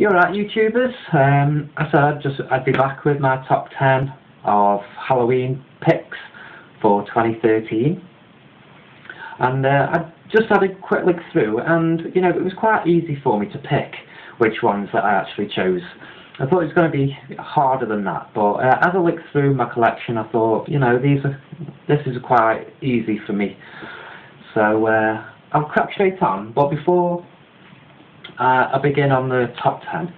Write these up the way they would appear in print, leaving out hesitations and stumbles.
You're right, YouTubers. I said I'd be back with my top 10 of Halloween picks for 2013, and I just had a quick look through, and it was quite easy for me to pick which ones that I actually chose. I thought it was going to be harder than that, but as I looked through my collection, I thought, this is quite easy for me. So I'll crack straight on. But before I begin on the top 10,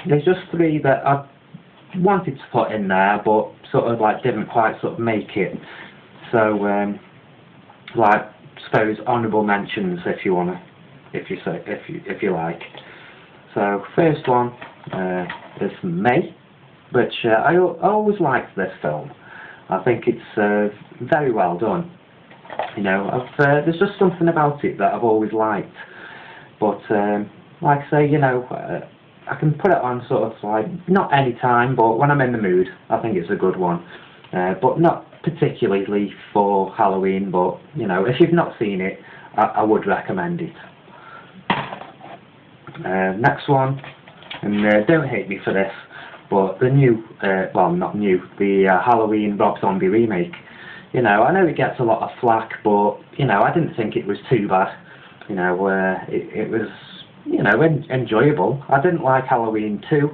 there's just three that I wanted to put in there, but didn't quite make it. So suppose honourable mentions if you wanna, if you like. So first one is May, which I always liked this film. I think it's very well done. There's just something about it that I've always liked. But like I say, I can put it on not any time, but when I'm in the mood, I think it's a good one. But not particularly for Halloween, but if you've not seen it, I would recommend it. Next one, and don't hate me for this, but the new, well, not new, the Halloween Rob Zombie remake. I know it gets a lot of flack, but I didn't think it was too bad. It was enjoyable. I didn't like Halloween 2,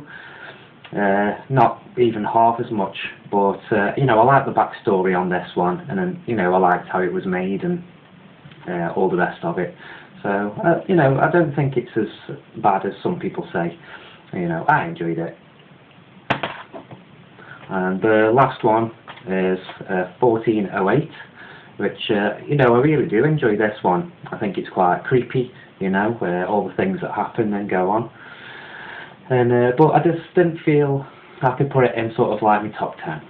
not even half as much, but I like the backstory on this one, and then I liked how it was made and all the rest of it. So I don't think it's as bad as some people say. I enjoyed it. And the last one is 1408, which I really do enjoy this one. I think it's quite creepy, all the things that happen and go on. And but I just didn't feel I could put it in my top 10.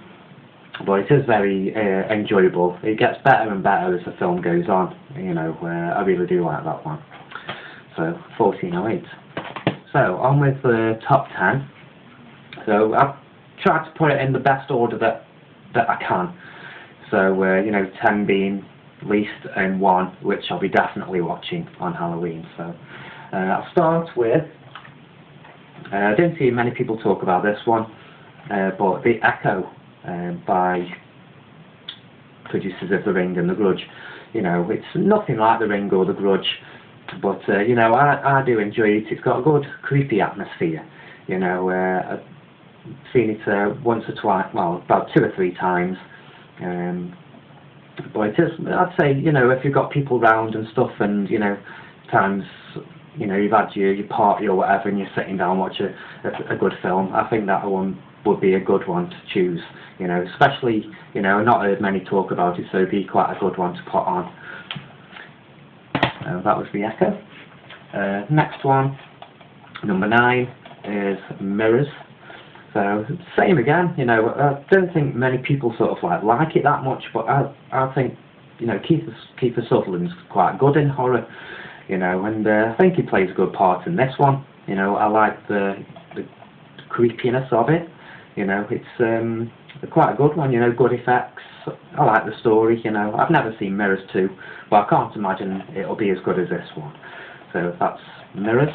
But it is very enjoyable. It gets better and better as the film goes on. I really do like that one. So 1408. So on with the top 10. So I've tried to put it in the best order that I can. So 10 being least and 1 which I'll be definitely watching on Halloween. So I'll start with, I didn't see many people talk about this one, but The Echo by producers of The Ring and The Grudge. It's nothing like The Ring or The Grudge, but I do enjoy it. It's got a good creepy atmosphere. I've seen it once or twice, well, about 2 or 3 times. But it is, I'd say, if you've got people round and stuff, and times you've had your party or whatever, and you're sitting down watching a good film, I think that one would be a good one to choose. Especially not heard many talk about it, so it'd be quite a good one to put on. That was The Echo. Next one, number 9, is Mirrors. So same again. I don't think many people like it that much, but I think Kiefer Sutherland's quite good in horror. And I think he plays a good part in this one. I like the creepiness of it. It's quite a good one. Good effects. I like the story. I've never seen Mirrors 2, but I can't imagine it'll be as good as this one. So that's Mirrors.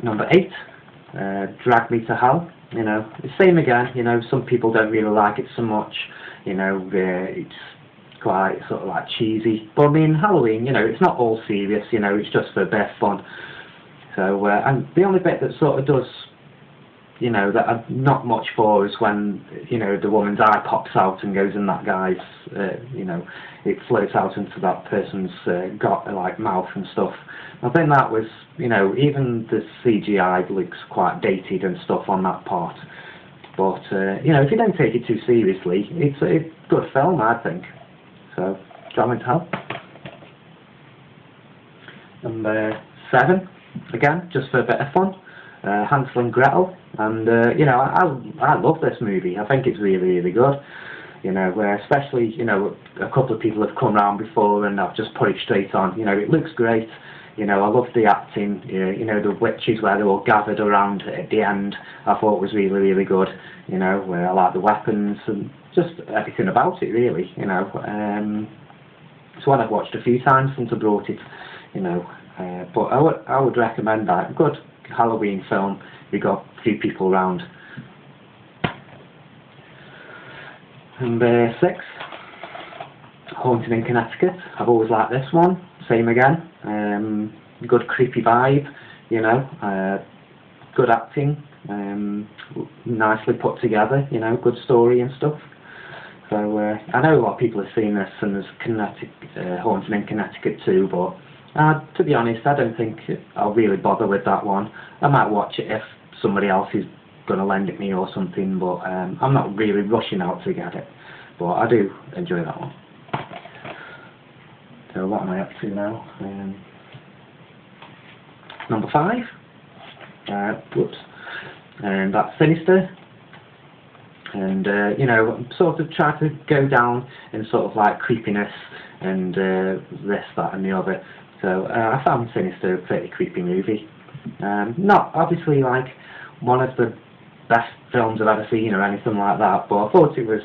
Number 8, Drag Me to Hell. The same again. Some people don't really like it so much. It's quite cheesy. But I mean, Halloween, it's not all serious. It's just for a bit of fun. So and the only bit that does, that I'm not much for is when the woman's eye pops out and goes in that guy's, it floats out into that person's mouth and stuff. I think that was, even the CGI looks quite dated and stuff on that part. But if you don't take it too seriously, it's a good film, I think. So Drag Me to Hell. Number 7, again, just for a bit of fun. Hansel and Gretel, and I love this movie. I think it's really, really good. Especially a couple of people have come round before, and I've just put it straight on. It looks great. I love the acting. The witches where they're all gathered around at the end. I thought it was really, really good. Where I like the weapons and just everything about it, really. It's one I've watched a few times since I brought it. But I would recommend that. Good Halloween film. We got a few people round. Number 6, Haunted in Connecticut. I've always liked this one. Same again. Good creepy vibe, you know. Good acting. Nicely put together, you know. Good story and stuff. So I know a lot of people have seen this, and there's Haunted in Connecticut too, but to be honest, I don't think I'll really bother with that one. I might watch it if somebody else is going to lend it me or something, but I'm not really rushing out to get it. But I do enjoy that one. So what am I up to now? Number 5. Whoops. And that's Sinister. And you know, sort of try to go down in sort of like creepiness and this, that and the other. So I found Sinister a pretty creepy movie. Not obviously like one of the best films I've ever seen or anything like that, but I thought it was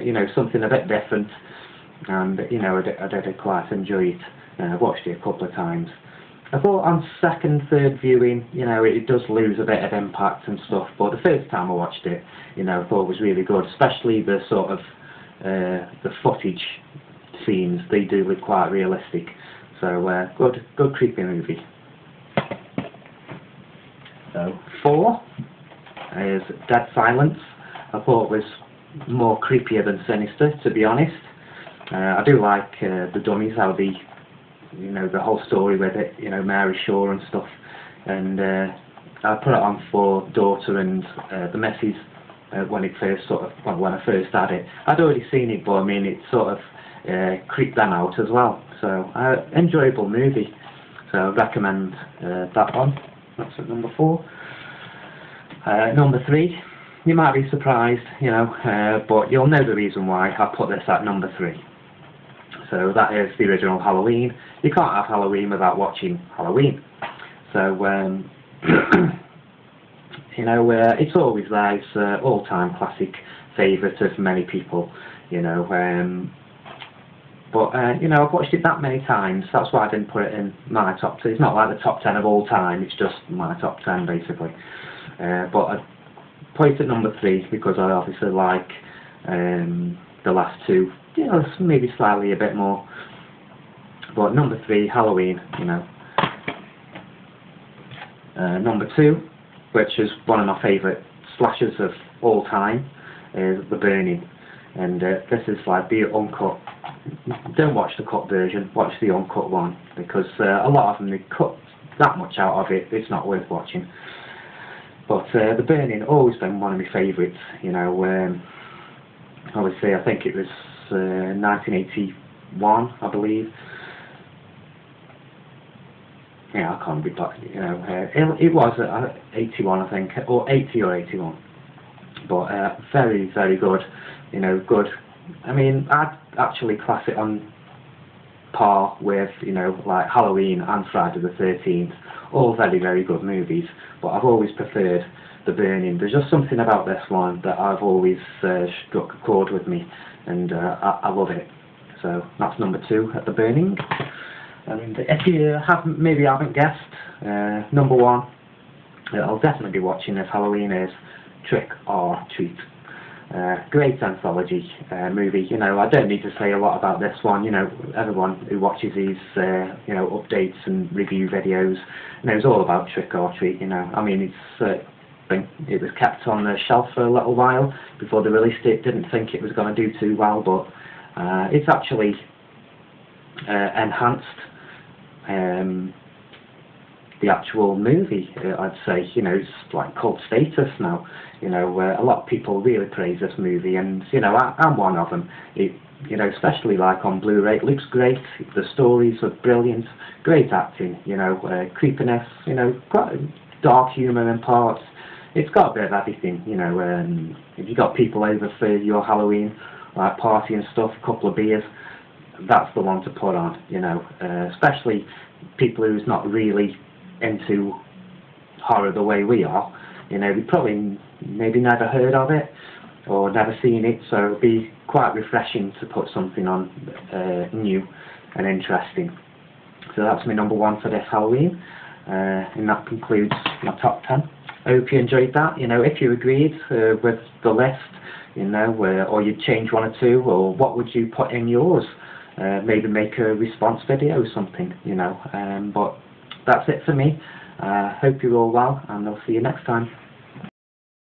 you know, something a bit different, and you know, I did quite enjoy it. I watched it a couple of times. I thought on second, third viewing, you know, it does lose a bit of impact and stuff, but the first time I watched it, you know, I thought it was really good, especially the sort of the footage scenes. They do look quite realistic. So good creepy movie. So 4 is Dead Silence. I thought it was more creepier than Sinister, to be honest. I do like the dummies, how they, you know, the whole story with it, you know, Mary Shaw and stuff. And I put it on for daughter and the missus when it first when I first had it. I'd already seen it, but I mean, it sort of creeped them out as well. So enjoyable movie. So I recommend that one. That's at number 4. Number 3. You might be surprised, you know, but you'll know the reason why I put this at number 3. So that is the original Halloween. You can't have Halloween without watching Halloween. So, you know, it's always there. It's an all-time classic favourite of many people, you know. But, you know, I've watched it that many times. That's why I didn't put it in my top 10. It's not like the top 10 of all time. It's just my top 10, basically. But I put it at number 3 because I obviously like the last 2. You know, maybe slightly a bit more. But number 3, Halloween, you know. Number 2, which is one of my favourite slashers of all time, is The Burning. And this is like the uncut. Don't watch the cut version, watch the uncut one, because a lot of them, they cut that much out of it, it's not worth watching. But The Burning, always been one of my favourites, you know. Obviously, I think it was 1981, I believe. Yeah, I can't be back, you know. It was 81, I think, or 80 or 81. But very, very good, you know, good. I mean, I'd actually class it on par with, you know, like Halloween and Friday the 13th. All very, very good movies, but I've always preferred The Burning. There's just something about this one that I've always struck a chord with me, and I love it. So that's number 2 at The Burning. And if you haven't guessed, number 1, I'll definitely be watching if Halloween is Trick or Treat. Great anthology movie. You know, I don't need to say a lot about this one. You know, everyone who watches these, you know, updates and review videos knows all about Trick or Treat. You know, I mean, it was kept on the shelf for a little while before they released it. Didn't think it was going to do too well, but it's actually enhanced the actual movie. I'd say, you know, it's like cult status now. You know, a lot of people really praise this movie, and you know, I'm one of them. You know, especially like on Blu-ray, it looks great. The stories are brilliant, great acting. You know, creepiness. You know, quite dark humour in parts. It's got a bit of everything. You know, if you got people over for your Halloween like party and stuff, a couple of beers, that's the one to put on. You know, especially people who's not really into horror the way we are. You know, we probably maybe never heard of it or never seen it, so it'd be quite refreshing to put something on new and interesting. So that's my number 1 for this Halloween, and that concludes my top 10. I hope you enjoyed that. You know, if you agreed with the list, you know, or you'd change 1 or 2, or what would you put in yours? Maybe make a response video or something, you know. But that's it for me. Hope you're all well, and I'll see you next time.